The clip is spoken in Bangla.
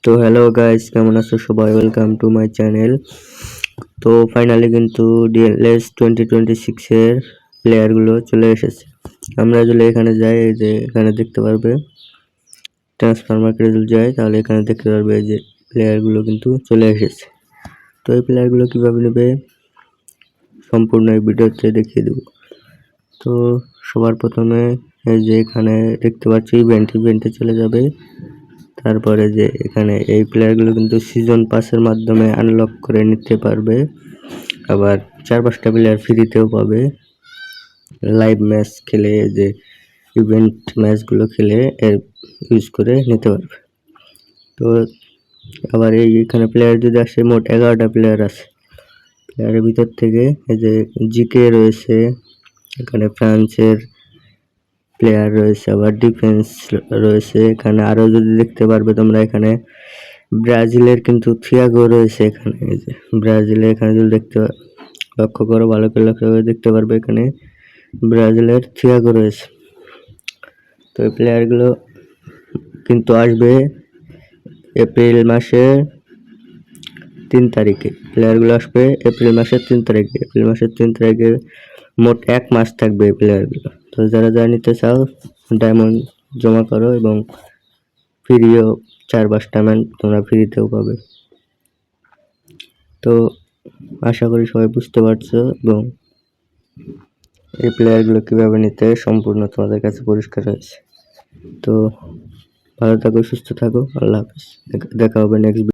তো হ্যালো গাইস, কেমন আছো সবাই? Welcome to my channel. তো ফাইনালি কিন্তু ডিএলএস 2026 এর প্লেয়ারগুলো চলে এসেছে। আমরা যদি এখানে যাই, এই যে এখানে দেখতে পারবে ট্রান্সফার মার্কেটে যদি যাই তাহলে এখানে দেখতে পারবে যে প্লেয়ারগুলো কিন্তু চলে এসেছে। তো এই প্লেয়ারগুলো কিভাবে নেবে সম্পূর্ণ এই ভিডিওতে দেখিয়ে দেব। তো সবার প্রথমে এই যে এখানে দেখতে পাচ্ছি ইভেন্টে চলে যাবে। তারপরে যে এখানে এই প্লেয়ারগুলো কিন্তু সিজন পাসের মাধ্যমে আনলক করে নিতে পারবে, আবার 4-5টা প্লেয়ার ফ্রিতেও পাবে লাইভ ম্যাচ খেলে, যে ইভেন্ট ম্যাচগুলো খেলে এর ইউজ করে নিতে পারবে। তো আবার এইখানে প্লেয়ার যদি আসে, মোট 11টা প্লেয়ার আছে। প্লেয়ারের ভিতর থেকে এই যে জিকে রয়েছে, এখানে ফ্রান্সের প্লেয়ার রয়েছে, আবার ডিফেন্স রয়েছে। এখানে আরো যদি দেখতে পারবে তোমরা, এখানে ব্রাজিলের কিন্তু থিয়াগো রয়েছে। এখানে এই যে ব্রাজিলের, এখানে যদি লক্ষ্য করো, ভালো করে লক্ষ্য করে দেখতে পারবে এখানে ব্রাজিলের থিয়াগো রয়েছে। তো এই প্লেয়ারগুলো কিন্তু আসবে এপ্রিল মাসের 3 তারিখে। প্লেয়ারগুলো আসবে এপ্রিল মাসের 3 তারিখে। এপ্রিল মাসের 3 তারিখে মোট 1 মাস থাকবে এই প্লেয়ারগুলো। তো যারা নিতে চাও ডায়মন্ড জমা করো, এবং ফ্রিও 4-5টা ম্যান তোমরা ফ্রিতেও পাবে। তো আশা করি সবাই বুঝতে পারছো, এবং এই প্লেয়ারগুলো কিভাবে নিতে সম্পূর্ণ তোমাদের কাছে পরিষ্কার হয়েছে। তো ভালো থাকো, সুস্থ থাকো, আল্লাহ হাফেজ। দেখা হবে নেক্সট